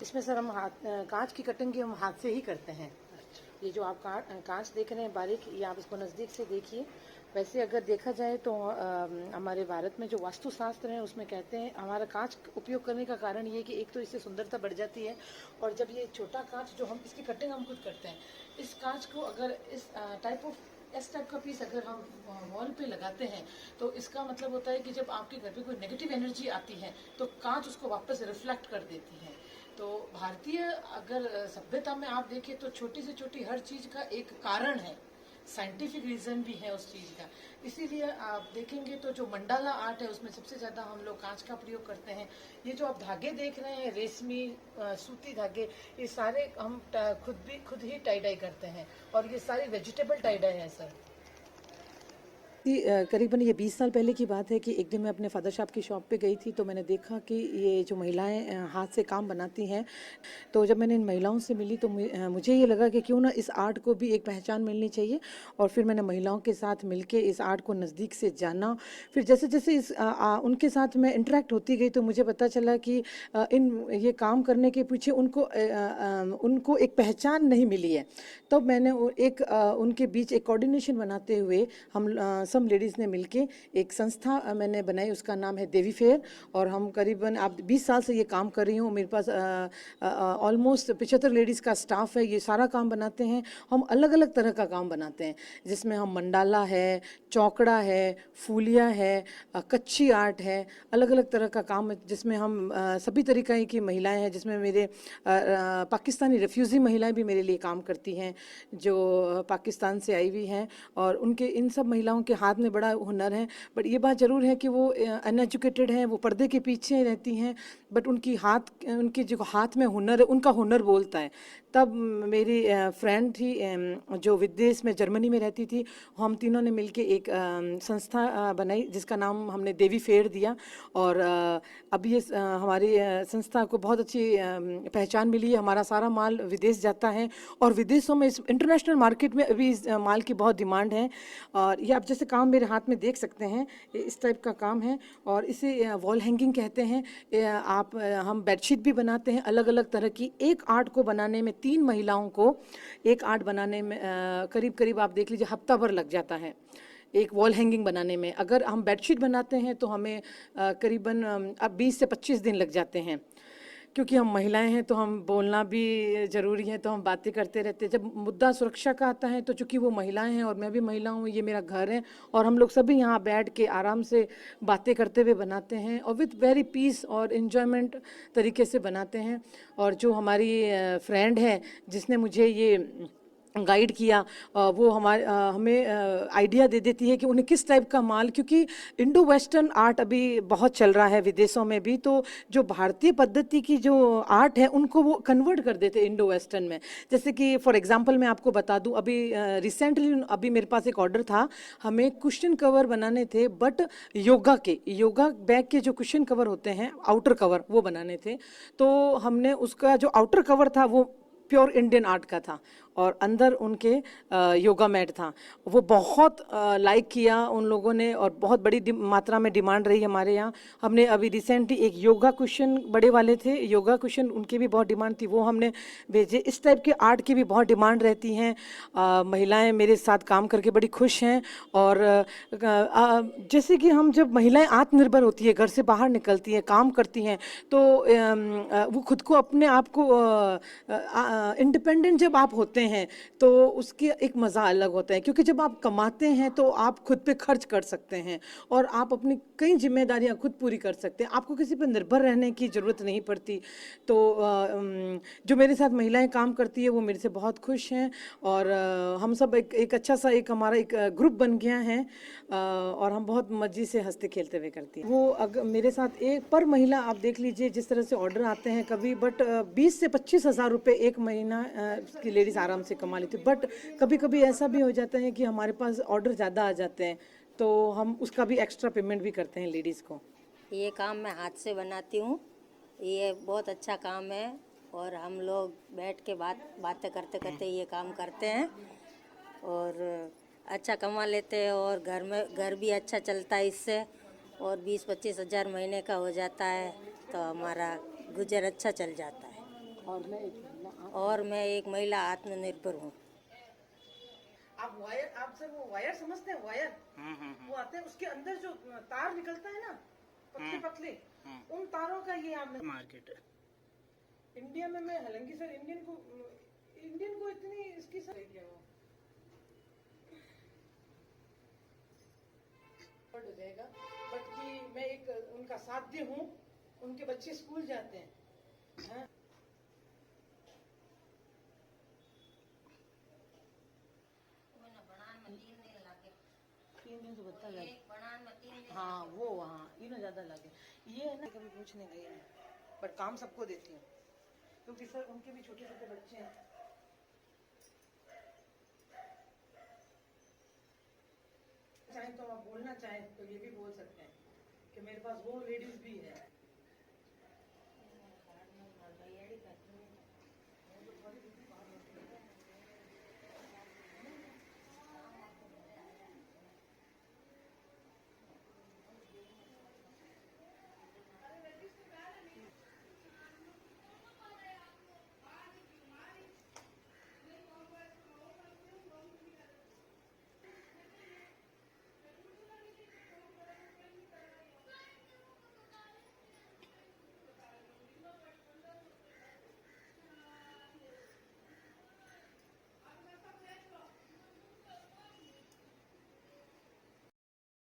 इसमें सर हम कांच की कटिंग हम हाथ से ही करते हैं। ये जो आप कांच देख रहे हैं बारीक, ये आप इसको नज़दीक से देखिए। वैसे अगर देखा जाए तो हमारे भारत में जो वास्तुशास्त्र है उसमें कहते हैं हमारा कांच उपयोग करने का कारण ये कि एक तो इससे सुंदरता बढ़ जाती है, और जब ये छोटा कांच जो हम इसकी कटिंग हम खुद करते हैं, इस कांच को अगर इस टाइप का पीस अगर हम वॉल पे लगाते हैं तो इसका मतलब होता है कि जब आपके घर पे कोई नेगेटिव एनर्जी आती है तो कांच उसको वापस रिफ्लेक्ट कर देती है। तो भारतीय अगर सभ्यता में आप देखें तो छोटी से छोटी हर चीज़ का एक कारण है, साइंटिफिक रीज़न भी है उस चीज़ का। इसीलिए आप देखेंगे तो जो मंडाला आर्ट है उसमें सबसे ज़्यादा हम लोग कांच का प्रयोग करते हैं। ये जो आप धागे देख रहे हैं रेशमी सूती धागे, ये सारे हम खुद ही टाई डाई करते हैं, और ये सारी वेजिटेबल टाई डाई है सर। करीबन ये 20 साल पहले की बात है कि एक दिन मैं अपने फादर साहब की शॉप पे गई थी, तो मैंने देखा कि ये जो महिलाएं हाथ से काम बनाती हैं, तो जब मैंने इन महिलाओं से मिली तो मुझे ये लगा कि क्यों ना इस आर्ट को भी एक पहचान मिलनी चाहिए। और फिर मैंने महिलाओं के साथ मिलके इस आर्ट को नज़दीक से जाना। फिर जैसे जैसे उनके साथ मैं इंटरेक्ट होती गई तो मुझे पता चला कि ये काम करने के पीछे उनको एक पहचान नहीं मिली है। तब मैंने उनके बीच एक कोऑर्डिनेशन बनाते हुए हम सब लेडीज़ ने मिलके एक संस्था मैंने बनाई, उसका नाम है देवी फेयर। और हम करीबन आप 20 साल से ये काम कर रही हूँ। मेरे पास ऑलमोस्ट 75 लेडीज़ का स्टाफ है। ये सारा काम बनाते हैं हम, अलग अलग तरह का काम बनाते हैं, जिसमें हम मंडाला है, चौकड़ा है, फूलिया है, कच्ची आर्ट है, अलग अलग तरह का काम है, जिसमें हम सभी तरीक़े की महिलाएं हैं, जिसमें मेरे पाकिस्तानी रेफ्यूज़ी महिलाएं भी मेरे लिए काम करती हैं जो पाकिस्तान से आई हुई हैं। और उनके इन सब महिलाओं के हाथ में बड़ा हुनर है। बट ये बात ज़रूर है कि वो अनएजुकेटेड हैं, वो पर्दे के पीछे रहती हैं, बट उनके जो हाथ में हुनर है, उनका हुनर बोलता है। तब मेरी फ्रेंड थी जो विदेश में जर्मनी में रहती थी, हम तीनों ने मिलके एक संस्था बनाई जिसका नाम हमने देवी फेयर दिया। और अब ये हमारी संस्था को बहुत अच्छी पहचान मिली है। हमारा सारा माल विदेश जाता है, और विदेशों में इस इंटरनेशनल मार्केट में अभी इस माल की बहुत डिमांड है। और ये आप जैसे काम मेरे हाथ में देख सकते हैं, इस टाइप का काम है, और इसे वॉल हैंगिंग कहते हैं। हम बेडशीट भी बनाते हैं अलग अलग तरह की। एक आर्ट को बनाने में 3 महिलाओं को एक आर्ट बनाने में करीब करीब आप देख लीजिए हफ्ता भर लग जाता है एक वॉल हैंगिंग बनाने में। अगर हम बेडशीट बनाते हैं तो हमें करीबन अब 20 से 25 दिन लग जाते हैं, क्योंकि हम महिलाएं हैं तो हम बोलना भी ज़रूरी है, तो हम बातें करते रहते हैं। जब मुद्दा सुरक्षा का आता है तो चूंकि वो महिलाएं हैं और मैं भी महिला हूँ, ये मेरा घर है, और हम लोग सभी यहाँ बैठ के आराम से बातें करते हुए बनाते हैं, और विथ वेरी पीस और इन्जॉयमेंट तरीके से बनाते हैं। और जो हमारी फ्रेंड है जिसने मुझे ये गाइड किया, वो हमें आइडिया दे देती है कि उन्हें किस टाइप का माल, क्योंकि इंडो वेस्टर्न आर्ट अभी बहुत चल रहा है विदेशों में भी, तो जो भारतीय पद्धति की जो आर्ट है उनको वो कन्वर्ट कर देते इंडो वेस्टर्न में। जैसे कि फॉर एग्जांपल मैं आपको बता दूं, अभी रिसेंटली अभी मेरे पास एक ऑर्डर था, हमें कुशन कवर बनाने थे, बट योगा बैग के जो कुशन कवर होते हैं, आउटर कवर, वो बनाने थे। तो हमने उसका जो आउटर कवर था वो प्योर इंडियन आर्ट का था, और अंदर उनके योगा मैट था। वो बहुत लाइक किया उन लोगों ने, और बहुत बड़ी मात्रा में डिमांड रही हमारे यहाँ। हमने अभी रिसेंटली एक योगा कुशन, बड़े वाले थे योगा कुशन, उनकी भी बहुत डिमांड थी, वो हमने भेजे। इस टाइप के आर्ट की भी बहुत डिमांड रहती हैं। महिलाएं मेरे साथ काम करके बड़ी खुश हैं। और जैसे कि हम जब महिलाएं आत्मनिर्भर होती है, घर से बाहर निकलती हैं, काम करती हैं, तो वो खुद को अपने आप को इंडिपेंडेंट जब आप होते हैं तो उसकी एक मज़ा अलग होता है, क्योंकि जब आप कमाते हैं तो आप खुद पे खर्च कर सकते हैं, और आप अपनी कई जिम्मेदारियां खुद पूरी कर सकते हैं, आपको किसी पर निर्भर रहने की ज़रूरत नहीं पड़ती। तो जो मेरे साथ महिलाएं काम करती है वो मेरे से बहुत खुश हैं, और हम सब एक अच्छा सा एक हमारा एक ग्रुप बन गया है, और हम बहुत मज़े से हंसते खेलते हुए करती हैं। वो अगर मेरे साथ एक पर महिला आप देख लीजिए जिस तरह से ऑर्डर आते हैं कभी, बट 20 से 25 हज़ार रुपये एक महीना की लेडीज़ आराम से कमा लेती है। बट कभी कभी ऐसा भी हो जाता है कि हमारे पास ऑर्डर ज़्यादा आ जाते हैं, तो हम उसका भी एक्स्ट्रा पेमेंट भी करते हैं लेडीज़ को। ये काम मैं हाथ से बनाती हूँ, ये बहुत अच्छा काम है, और हम लोग बैठ के बातें करते करते ये काम करते हैं, और अच्छा कमा लेते हैं, और घर भी अच्छा चलता है इससे, और 20-25 हज़ार महीने का हो जाता है, तो हमारा गुजर अच्छा चल जाता है। और मैं एक महिला और मैं एक महिला आत्मनिर्भर हूँ। आप वायर, आप सर वो वायर समझते हैं, वायर वो आते हैं, उसके अंदर जो तार निकलता है ना, पतले पतले, उन तारों का ये आपने मार्केट है। इंडिया में, मैं हालांकि सर इंडियन को इतनी इसकी सर क्या हो हो जाएगा, बट कि मैं एक उनका साध्य हूँ, उनके बच्चे स्कूल जाते हैं, हाँ? तीन दिन से बता लगे, हाँ वो हाँ इन्हें ज्यादा लगे, ये है ना, कभी पूछने गई है, बट काम सबको देती हूँ, क्योंकि सर उनके भी छोटे छोटे बच्चे हैं। चाहे तो आप बोलना चाहें तो ये भी बोल सकते हैं कि मेरे पास वो लेडीज भी है।